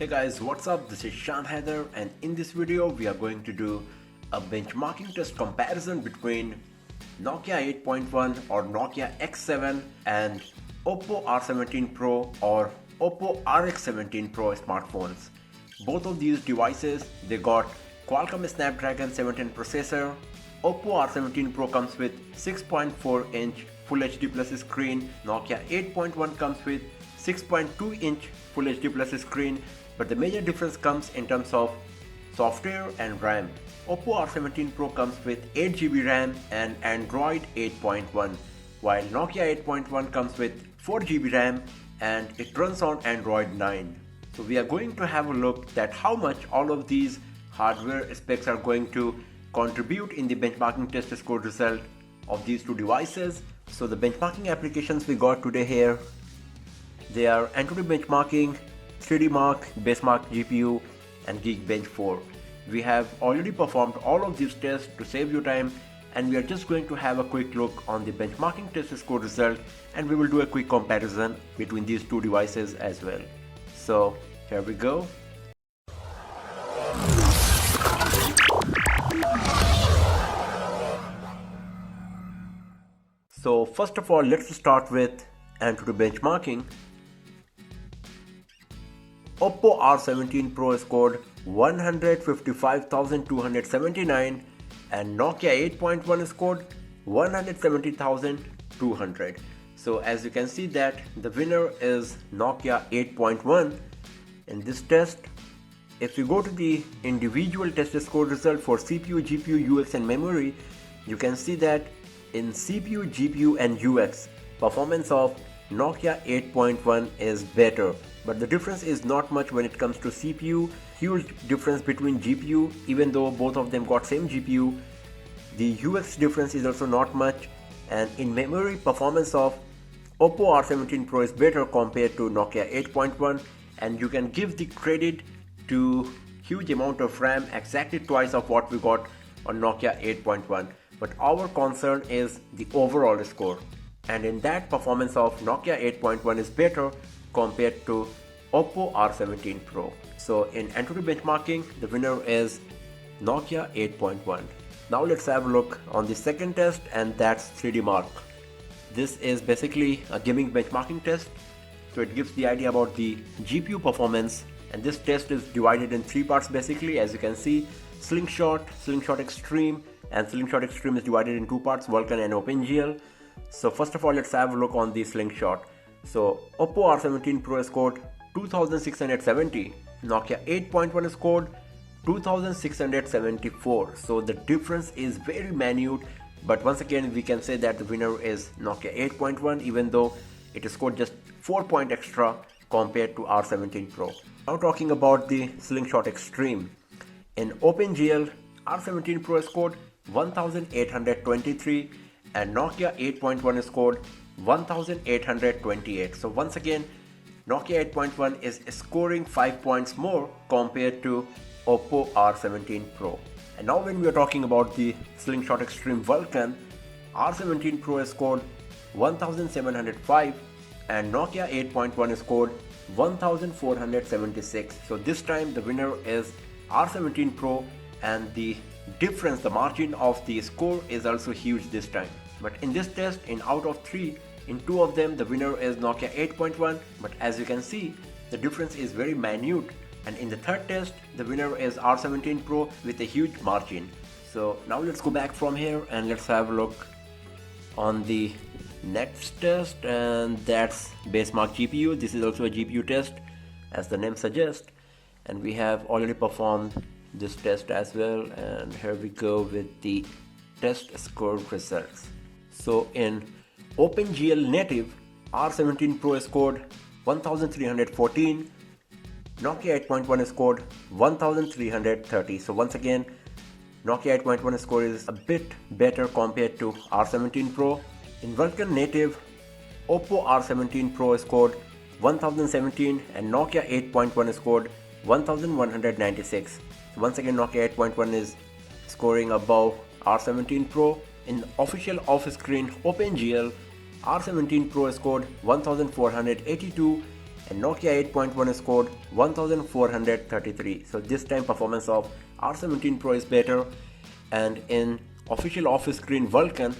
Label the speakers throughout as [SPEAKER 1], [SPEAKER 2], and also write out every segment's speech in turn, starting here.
[SPEAKER 1] Hey guys, what's up? This is Shan Haider, and in this video we are going to do a benchmarking test comparison between Nokia 8.1 or Nokia X7 and Oppo R17 Pro or Oppo RX17 Pro smartphones. Both of these devices, they got Qualcomm Snapdragon 710 processor. Oppo R17 Pro comes with 6.4-inch Full HD Plus screen. Nokia 8.1 comes with 6.2-inch Full HD Plus screen, but the major difference comes in terms of software and RAM. Oppo R17 Pro comes with 8GB RAM and Android 8.1, while Nokia 8.1 comes with 4GB RAM and it runs on Android 9. So we are going to have a look at how much all of these hardware specs are going to contribute in the benchmarking test score result of these two devices. So the benchmarking applications we got today here, they are Antutu Benchmarking, 3D Mark, Basemark GPU and Geekbench 4. We have already performed all of these tests to save you time, and we are just going to have a quick look on the benchmarking test score result, and we will do a quick comparison between these two devices as well. So here we go. So first of all, let's start with Antutu Benchmarking. Oppo R17 Pro scored 155,279 and Nokia 8.1 scored 170,200. So as you can see that the winner is Nokia 8.1 in this test. If you go to the individual test score result for CPU, GPU, UX and memory, you can see that in CPU, GPU and UX, performance of Nokia 8.1 is better. But the difference is not much when it comes to CPU. Huge difference between GPU, even though both of them got same GPU. The UX difference is also not much, and in memory, performance of Oppo R17 Pro is better compared to Nokia 8.1, and you can give the credit to huge amount of RAM, exactly twice of what we got on Nokia 8.1. But our concern is the overall score, and in that, performance of Nokia 8.1 is better compared to Oppo R17 Pro. So in Antutu Benchmarking, the winner is Nokia 8.1. Now let's have a look on the second test, and that's 3D Mark. This is basically a gaming benchmarking test, so it gives the idea about the GPU performance, and this test is divided in three parts basically. As you can see, Slingshot, Slingshot Extreme, and Slingshot Extreme is divided in two parts, Vulkan and OpenGL. So first of all, let's have a look on the Slingshot. So Oppo R17 Pro scored 2670, Nokia 8.1 scored 2674. So the difference is very minute, but once again we can say that the winner is Nokia 8.1, even though it scored just 4 points extra compared to R17 Pro. Now talking about the Slingshot Extreme. In OpenGL, R17 Pro scored 1823 and Nokia 8.1 scored 1828. So once again, Nokia 8.1 is scoring 5 points more compared to Oppo R17 Pro. And now when we are talking about the Slingshot Extreme Vulkan, R17 Pro scored 1705 and Nokia 8.1 scored 1476. So this time the winner is R17 Pro, and the difference, the margin of the score is also huge this time. But in this test, in out of 3, in 2 of them the winner is Nokia 8.1, but as you can see the difference is very minute, and in the third test the winner is R17 Pro with a huge margin. So now let's go back from here and let's have a look on the next test, and that's Basemark GPU. This is also a GPU test as the name suggests, and we have already performed this test as well, and here we go with the test score results. So in OpenGL native, R17 Pro scored 1314, Nokia 8.1 scored 1330. So once again, Nokia 8.1 score is a bit better compared to R17 Pro. In Vulkan native, Oppo R17 Pro scored 1017 and Nokia 8.1 scored 1196. So once again, Nokia 8.1 is scoring above R17 Pro. In official off-screen OpenGL, R17 Pro scored 1482 and Nokia 8.1 scored 1433. So this time performance of R17 Pro is better, and in official office screen Vulcan,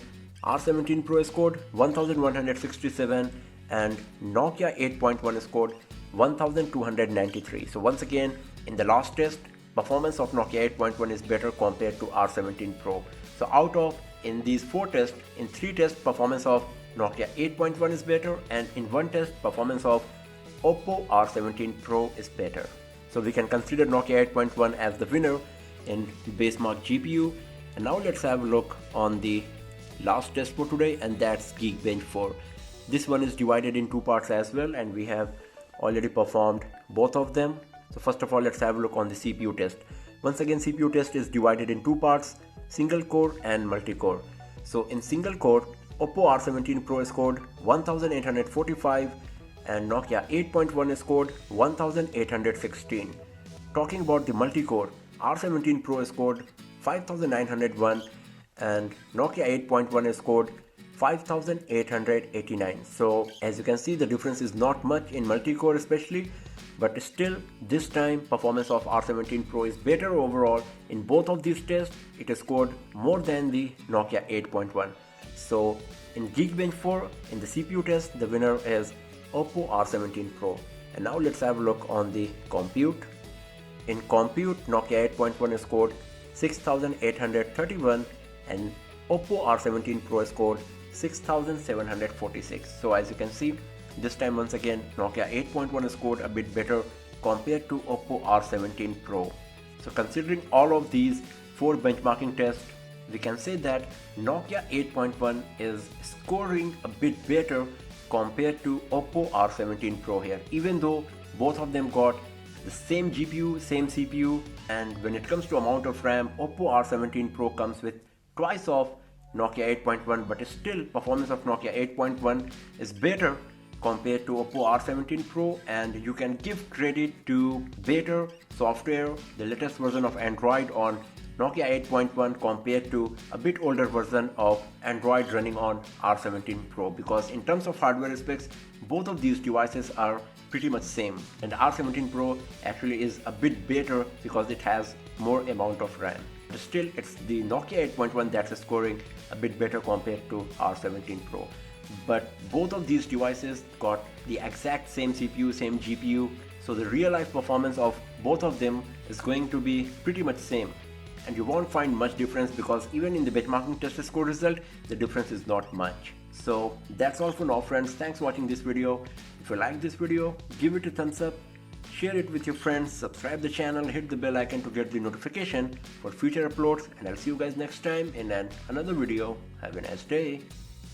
[SPEAKER 1] R17 Pro scored 1167 and Nokia 8.1 scored 1293. So once again, in the last test, performance of Nokia 8.1 is better compared to R17 Pro. So out of in these 4 tests, in 3 tests performance of Nokia 8.1 is better, and in 1 test performance of Oppo R17 Pro is better. So we can consider Nokia 8.1 as the winner in Basemark GPU. And now let's have a look on the last test for today, and that's Geekbench 4. This one is divided in 2 parts as well, and we have already performed both of them. So first of all, let's have a look on the CPU test. Once again, CPU test is divided in 2 parts, single core and multi-core. So in single core, Oppo R17 Pro scored 1845 and Nokia 8.1 scored 1816. Talking about the multi-core, R17 Pro scored 5901 and Nokia 8.1 scored 5889. So as you can see, the difference is not much in multi-core especially, but still this time performance of R17 Pro is better overall. In both of these tests, it has scored more than the Nokia 8.1. So in Geekbench 4, in the CPU test, the winner is Oppo R17 Pro. And now let's have a look on the compute. In compute, Nokia 8.1 scored 6831 and Oppo R17 Pro scored 6746. So as you can see, this time once again Nokia 8.1 scored a bit better compared to Oppo R17 Pro. So considering all of these 4 benchmarking tests, we can say that Nokia 8.1 is scoring a bit better compared to Oppo R17 Pro here, even though both of them got the same GPU, same CPU, and when it comes to amount of RAM, Oppo R17 Pro comes with twice of Nokia 8.1, but still performance of Nokia 8.1 is better compared to Oppo R17 Pro, and you can give credit to better software, the latest version of Android on Nokia 8.1 compared to a bit older version of Android running on R17 Pro, because in terms of hardware specs, both of these devices are pretty much same, and R17 Pro actually is a bit better because it has more amount of RAM. But still, it's the Nokia 8.1 that's scoring a bit better compared to R17 Pro. But both of these devices got the exact same CPU, same GPU, so the real life performance of both of them is going to be pretty much same, and you won't find much difference because even in the benchmarking test score result, the difference is not much. So that's all for now, friends. Thanks for watching this video. If you like this video, give it a thumbs up, share it with your friends, subscribe the channel, hit the bell icon to get the notification for future uploads, and I'll see you guys next time in another video. Have a nice day.